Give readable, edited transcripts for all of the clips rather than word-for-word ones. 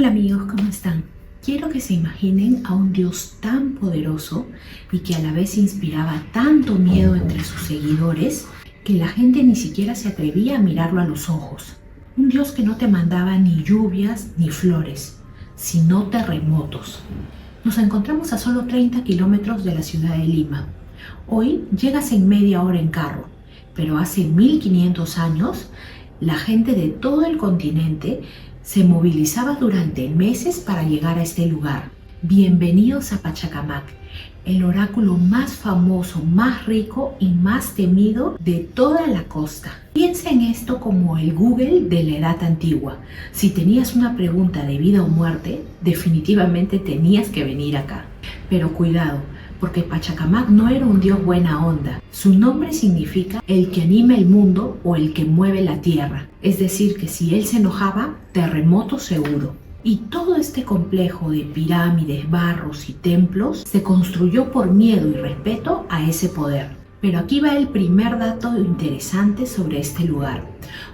Hola amigos, ¿cómo están? Quiero que se imaginen a un Dios tan poderoso y que a la vez inspiraba tanto miedo entre sus seguidores que la gente ni siquiera se atrevía a mirarlo a los ojos. Un Dios que no te mandaba ni lluvias ni flores, sino terremotos. Nos encontramos a solo 30 kilómetros de la ciudad de Lima. Hoy llegas en media hora en carro, pero hace 1500 años la gente de todo el continente se movilizaba durante meses para llegar a este lugar. Bienvenidos a Pachacamac, el oráculo más famoso, más rico y más temido de toda la costa. Piensa en esto como el Google de la edad antigua. Si tenías una pregunta de vida o muerte, definitivamente tenías que venir acá. Pero cuidado, porque Pachacamac no era un dios buena onda. Su nombre significa el que anima el mundo o el que mueve la tierra. Es decir, que si él se enojaba, terremoto seguro. Y todo este complejo de pirámides, barros y templos se construyó por miedo y respeto a ese poder. Pero aquí va el primer dato interesante sobre este lugar.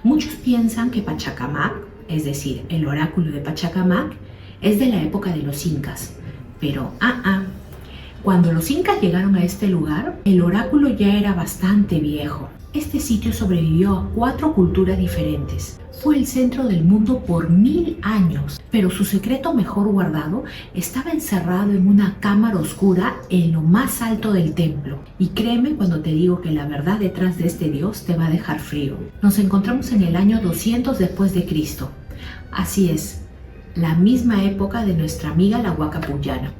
Muchos piensan que Pachacamac, es decir, el oráculo de Pachacamac, es de la época de los incas. Pero cuando los incas llegaron a este lugar, el oráculo ya era bastante viejo. Este sitio sobrevivió a 4 culturas diferentes. Fue el centro del mundo por 1000 años, pero su secreto mejor guardado estaba encerrado en una cámara oscura en lo más alto del templo. Y créeme cuando te digo que la verdad detrás de este dios te va a dejar frío. Nos encontramos en el año 200 después de Cristo. Así es, la misma época de nuestra amiga la Huaca Pucllana.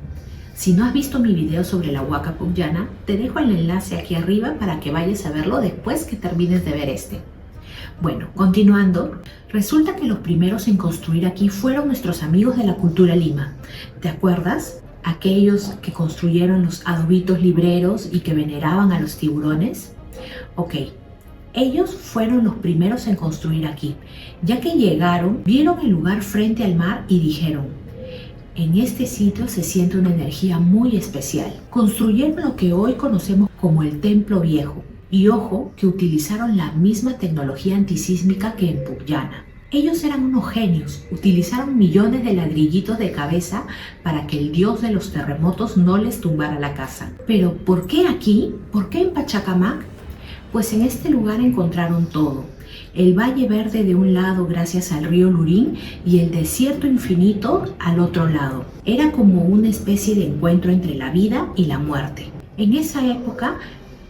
Si no has visto mi video sobre la Huaca Pucllana, te dejo el enlace aquí arriba para que vayas a verlo después que termines de ver este. Bueno, continuando, resulta que los primeros en construir aquí fueron nuestros amigos de la cultura Lima. ¿Te acuerdas? Aquellos que construyeron los adobitos libreros y que veneraban a los tiburones. Ok, ellos fueron los primeros en construir aquí. Ya que llegaron, vieron el lugar frente al mar y dijeron: en este sitio se siente una energía muy especial. Construyeron lo que hoy conocemos como el Templo Viejo. Y ojo, que utilizaron la misma tecnología antisísmica que en Pucllana. Ellos eran unos genios, utilizaron millones de ladrillitos de cabeza para que el dios de los terremotos no les tumbara la casa. Pero ¿por qué aquí? ¿Por qué en Pachacamac? Pues en este lugar encontraron todo. El Valle Verde de un lado gracias al río Lurín y el desierto infinito al otro lado. Era como una especie de encuentro entre la vida y la muerte. En esa época,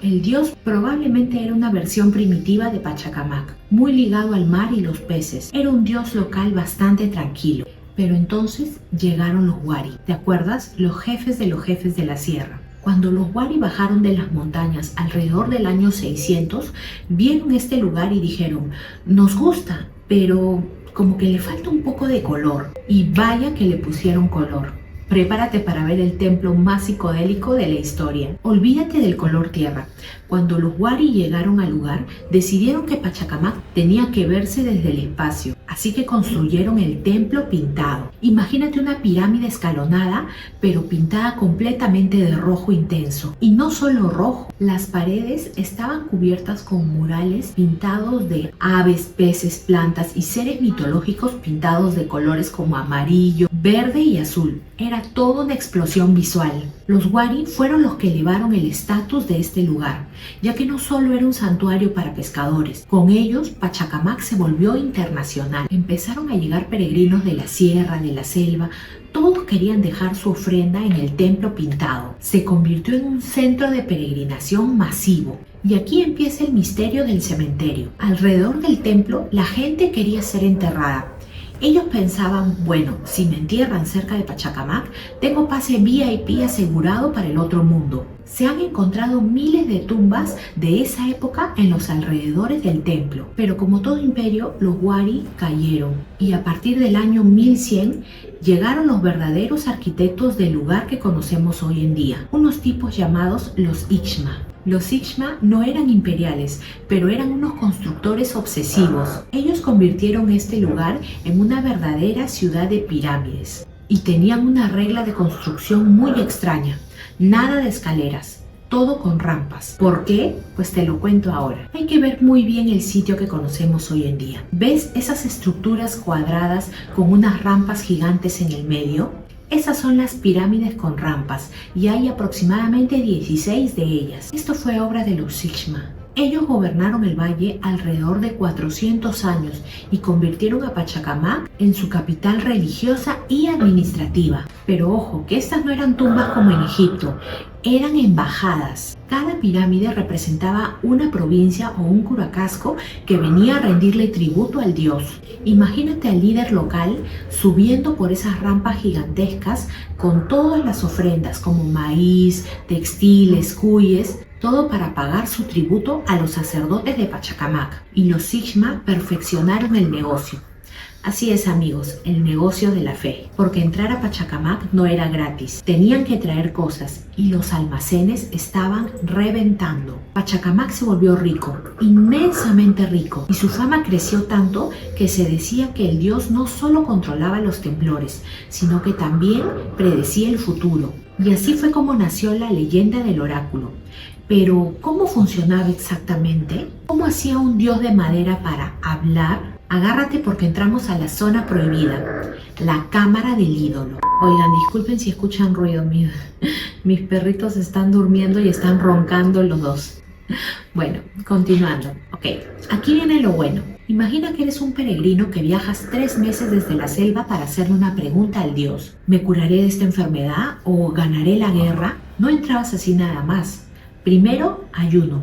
el dios probablemente era una versión primitiva de Pachacamac, muy ligado al mar y los peces. Era un dios local bastante tranquilo. Pero entonces llegaron los Wari, ¿te acuerdas? Los jefes de la sierra. Cuando los Wari bajaron de las montañas alrededor del año 600, vieron este lugar y dijeron: nos gusta, pero como que le falta un poco de color. Y vaya que le pusieron color. Prepárate para ver el templo más psicodélico de la historia. Olvídate del color tierra. Cuando los Wari llegaron al lugar, decidieron que Pachacamac tenía que verse desde el espacio. Así que construyeron el templo pintado. Imagínate una pirámide escalonada, pero pintada completamente de rojo intenso. Y no solo rojo, las paredes estaban cubiertas con murales pintados de aves, peces, plantas y seres mitológicos pintados de colores como amarillo, verde y azul. Era toda una explosión visual. Los Wari fueron los que elevaron el estatus de este lugar, ya que no solo era un santuario para pescadores. Con ellos, Pachacamac se volvió internacional. Empezaron a llegar peregrinos de la sierra, de la selva. Todos querían dejar su ofrenda en el templo pintado. Se convirtió en un centro de peregrinación masivo. Y aquí empieza el misterio del cementerio. Alrededor del templo, la gente quería ser enterrada. Ellos pensaban: bueno, si me entierran cerca de Pachacamac, tengo pase VIP asegurado para el otro mundo. Se han encontrado miles de tumbas de esa época en los alrededores del templo. Pero como todo imperio, los Wari cayeron. Y a partir del año 1100, llegaron los verdaderos arquitectos del lugar que conocemos hoy en día. Unos tipos llamados los Ixma. Los Ixma no eran imperiales, pero eran unos constructores obsesivos. Ellos convirtieron este lugar en una verdadera ciudad de pirámides. Y tenían una regla de construcción muy extraña: nada de escaleras. todo con rampas. ¿Por qué? Pues te lo cuento ahora. Hay que ver muy bien el sitio que conocemos hoy en día. ¿Ves esas estructuras cuadradas con unas rampas gigantes en el medio? Esas son las pirámides con rampas y hay aproximadamente 16 de ellas. Esto fue obra de los Xixma. Ellos gobernaron el valle alrededor de 400 años y convirtieron a Pachacamac en su capital religiosa y administrativa. Pero ojo, que estas no eran tumbas como en Egipto, eran embajadas. Cada pirámide representaba una provincia o un curacasco que venía a rendirle tributo al dios. Imagínate al líder local subiendo por esas rampas gigantescas con todas las ofrendas como maíz, textiles, cuyes, todo para pagar su tributo a los sacerdotes de Pachacamac. Y los Xixma perfeccionaron el negocio. Así es, amigos, el negocio de la fe, porque entrar a Pachacamac no era gratis. Tenían que traer cosas y los almacenes estaban reventando. Pachacamac se volvió rico, inmensamente rico, y su fama creció tanto que se decía que el dios no solo controlaba los temblores, sino que también predecía el futuro. Y así fue como nació la leyenda del oráculo. Pero, ¿cómo funcionaba exactamente? ¿Cómo hacía un dios de madera para hablar? Agárrate porque entramos a la zona prohibida, la cámara del ídolo. Oigan, disculpen si escuchan ruido, mis perritos están durmiendo y están roncando los dos. Bueno, continuando. Ok, aquí viene lo bueno. Imagina que eres un peregrino que viajas 3 meses desde la selva para hacerle una pregunta al dios. ¿Me curaré de esta enfermedad o ganaré la guerra? No entrabas así nada más. Primero, ayuno.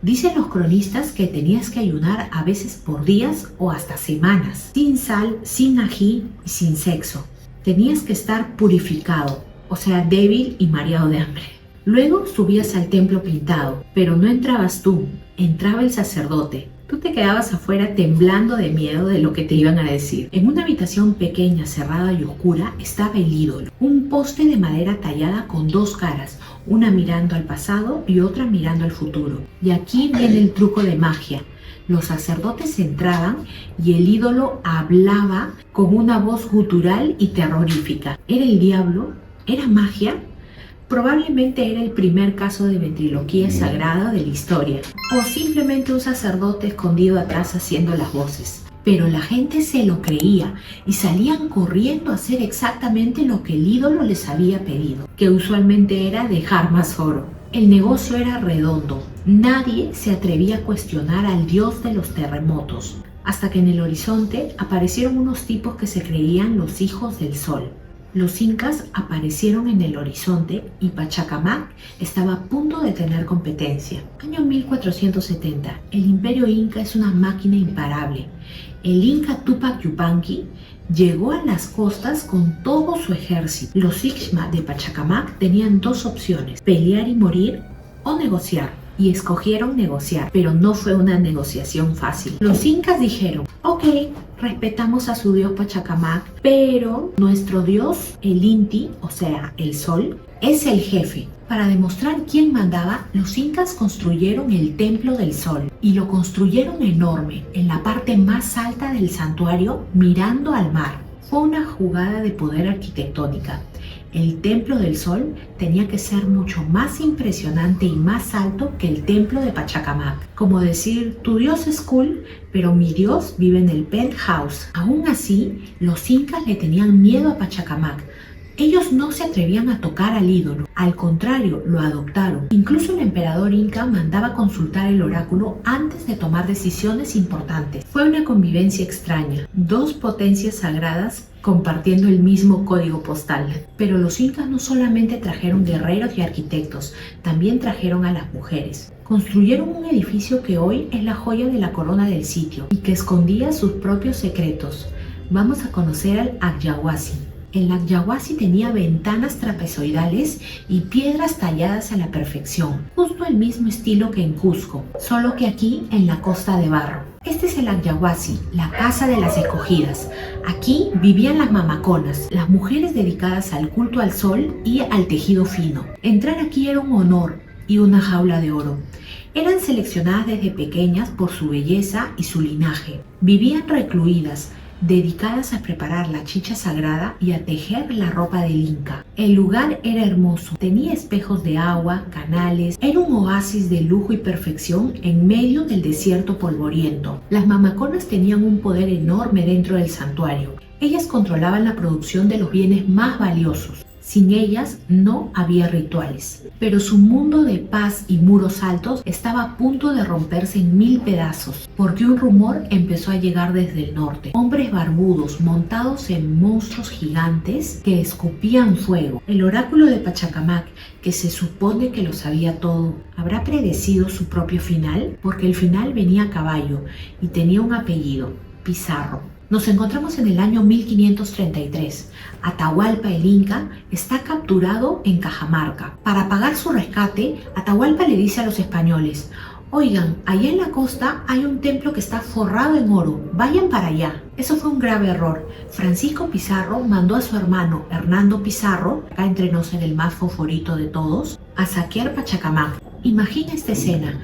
Dicen los cronistas que tenías que ayunar a veces por días o hasta semanas, sin sal, sin ají y sin sexo. Tenías que estar purificado, o sea, débil y mareado de hambre. Luego subías al templo pintado, pero no entrabas tú, entraba el sacerdote. Tú te quedabas afuera temblando de miedo de lo que te iban a decir. En una habitación pequeña, cerrada y oscura estaba el ídolo, un poste de madera tallada con 2 caras, una mirando al pasado y otra mirando al futuro. Y aquí viene el truco de magia. Los sacerdotes entraban y el ídolo hablaba con una voz gutural y terrorífica. ¿Era el diablo? ¿Era magia? Probablemente era el primer caso de ventriloquía sagrada de la historia, o simplemente un sacerdote escondido atrás haciendo las voces. Pero la gente se lo creía y salían corriendo a hacer exactamente lo que el ídolo les había pedido, que usualmente era dejar más oro. El negocio era redondo, nadie se atrevía a cuestionar al dios de los terremotos, hasta que en el horizonte aparecieron unos tipos que se creían los hijos del sol. Los incas aparecieron en el horizonte y Pachacamac estaba a punto de tener competencia. Año 1470. El imperio inca es una máquina imparable. El inca Tupac Yupanqui llegó a las costas con todo su ejército. Los Xixma de Pachacamac tenían 2 opciones: pelear y morir o negociar. Y escogieron negociar, pero no fue una negociación fácil. Los incas dijeron: ok, respetamos a su dios Pachacamac, pero nuestro dios, el Inti, o sea, el sol, es el jefe. Para demostrar quién mandaba, los incas construyeron el templo del sol y lo construyeron enorme, en la parte más alta del santuario, mirando al mar. Fue una jugada de poder arquitectónica. El templo del sol tenía que ser mucho más impresionante y más alto que el templo de Pachacamac. Como decir, tu dios es cool, pero mi dios vive en el penthouse. Aún así, los incas le tenían miedo a Pachacamac. Ellos no se atrevían a tocar al ídolo, al contrario, lo adoptaron. Incluso el emperador inca mandaba consultar el oráculo antes de tomar decisiones importantes. Fue una convivencia extraña, 2 potencias sagradas compartiendo el mismo código postal. Pero los incas no solamente trajeron guerreros y arquitectos, también trajeron a las mujeres. Construyeron un edificio que hoy es la joya de la corona del sitio y que escondía sus propios secretos. Vamos a conocer al Acyahuasi. El Acyahuasi tenía ventanas trapezoidales y piedras talladas a la perfección, justo el mismo estilo que en Cusco, solo que aquí en la Costa de Barro. Este es el Acyahuasi, la casa de las escogidas. Aquí vivían las mamaconas, las mujeres dedicadas al culto al sol y al tejido fino. Entrar aquí era un honor y una jaula de oro. Eran seleccionadas desde pequeñas por su belleza y su linaje. Vivían recluidas, dedicadas a preparar la chicha sagrada y a tejer la ropa del Inca. El lugar era hermoso, tenía espejos de agua, canales, era un oasis de lujo y perfección en medio del desierto polvoriento. Las mamaconas tenían un poder enorme dentro del santuario. Ellas controlaban la producción de los bienes más valiosos. Sin ellas no había rituales. Pero su mundo de paz y muros altos estaba a punto de romperse en 1000 pedazos, porque un rumor empezó a llegar desde el norte. Hombres barbudos montados en monstruos gigantes que escupían fuego. El oráculo de Pachacamac, que se supone que lo sabía todo, ¿habrá predecido su propio final? Porque el final venía a caballo y tenía un apellido, Pizarro. Nos encontramos en el año 1533. Atahualpa el Inca está capturado en Cajamarca. Para pagar su rescate, Atahualpa le dice a los españoles: oigan, allá en la costa hay un templo que está forrado en oro, vayan para allá. Eso fue un grave error. Francisco Pizarro mandó a su hermano Hernando Pizarro, acá entre nos el más favorito de todos, a saquear Pachacamac. Imagina esta escena.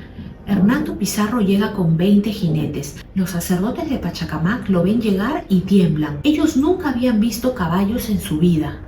Hernando Pizarro llega con 20 jinetes. Los sacerdotes de Pachacamac lo ven llegar y tiemblan. Ellos nunca habían visto caballos en su vida.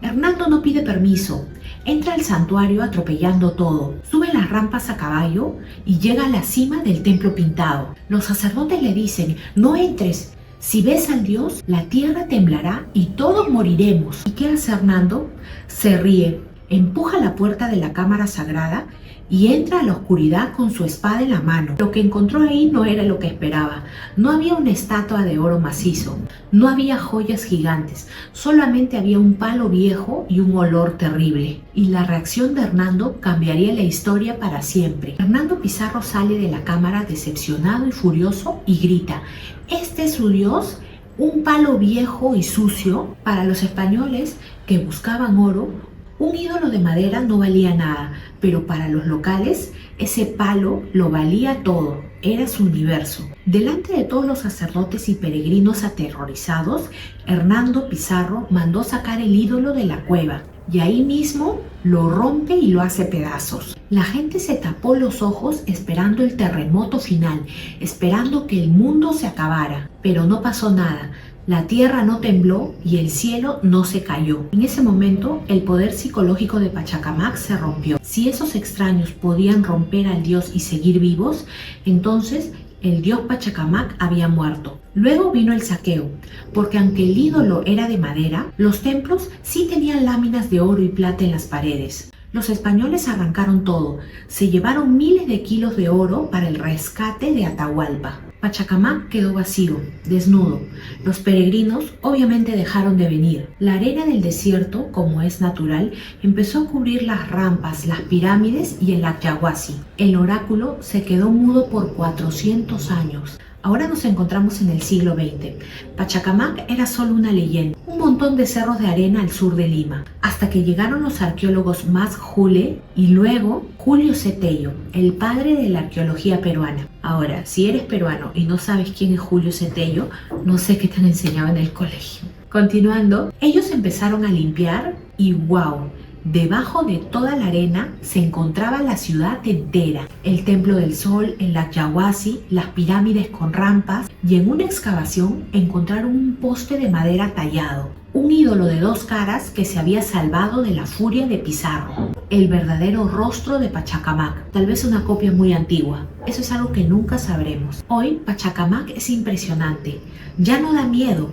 Hernando no pide permiso. Entra al santuario atropellando todo. Sube las rampas a caballo y llega a la cima del templo pintado. Los sacerdotes le dicen: no entres. Si ves al Dios, la tierra temblará y todos moriremos. ¿Y qué hace Hernando? Se ríe, empuja la puerta de la cámara sagrada y entra a la oscuridad con su espada en la mano. Lo que encontró ahí no era lo que esperaba. No había una estatua de oro macizo, no había joyas gigantes, solamente había un palo viejo y un olor terrible. Y la reacción de Hernando cambiaría la historia para siempre. Hernando Pizarro sale de la cámara decepcionado y furioso y grita: ¿este es su Dios? Un palo viejo y sucio. Para los españoles que buscaban oro, un ídolo de madera no valía nada, pero para los locales ese palo lo valía todo, era su universo. Delante de todos los sacerdotes y peregrinos aterrorizados, Hernando Pizarro mandó sacar el ídolo de la cueva y ahí mismo lo rompe y lo hace pedazos. La gente se tapó los ojos esperando el terremoto final, esperando que el mundo se acabara, pero no pasó nada. La tierra no tembló y el cielo no se cayó. En ese momento, el poder psicológico de Pachacamac se rompió. Si esos extraños podían romper al dios y seguir vivos, entonces el dios Pachacamac había muerto. Luego vino el saqueo, porque aunque el ídolo era de madera, los templos sí tenían láminas de oro y plata en las paredes. Los españoles arrancaron todo, se llevaron miles de kilos de oro para el rescate de Atahualpa. Pachacamac quedó vacío, desnudo. Los peregrinos obviamente dejaron de venir. La arena del desierto, como es natural, empezó a cubrir las rampas, las pirámides y el Yaguasi. El oráculo se quedó mudo por 400 años. Ahora nos encontramos en el siglo XX. Pachacamac era solo una leyenda, un montón de cerros de arena al sur de Lima, hasta que llegaron los arqueólogos Mas Jule y luego Julio Cetello, el padre de la arqueología peruana. Ahora, si eres peruano y no sabes quién es Julio Cetello, no sé qué te han enseñado en el colegio. Continuando, ellos empezaron a limpiar y ¡wow! Debajo de toda la arena se encontraba la ciudad entera, el Templo del Sol, el Yaguasi, las pirámides con rampas, y en una excavación encontraron un poste de madera tallado, un ídolo de 2 caras que se había salvado de la furia de Pizarro, el verdadero rostro de Pachacamac, tal vez una copia muy antigua. Eso es algo que nunca sabremos. Hoy Pachacamac es impresionante, ya no da miedo.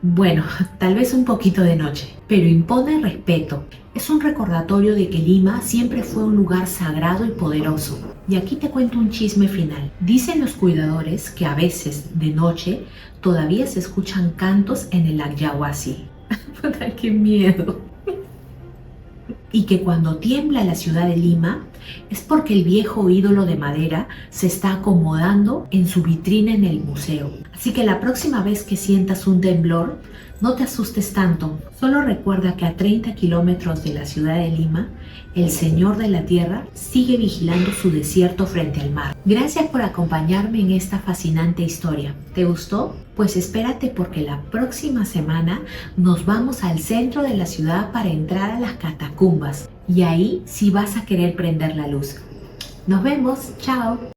Bueno, tal vez un poquito de noche, pero impone respeto. Es un recordatorio de que Lima siempre fue un lugar sagrado y poderoso. Y aquí te cuento un chisme final. Dicen los cuidadores que a veces, de noche, todavía se escuchan cantos en el Yaguasi. ¡Qué miedo! Y que cuando tiembla la ciudad de Lima, es porque el viejo ídolo de madera se está acomodando en su vitrina en el museo. Así que la próxima vez que sientas un temblor, no te asustes tanto. Solo recuerda que a 30 kilómetros de la ciudad de Lima, el Señor de la Tierra sigue vigilando su desierto frente al mar. Gracias por acompañarme en esta fascinante historia. ¿Te gustó? Pues espérate porque la próxima semana nos vamos al centro de la ciudad para entrar a las catacumbas. Y ahí sí vas a querer prender la luz. Nos vemos. Chao.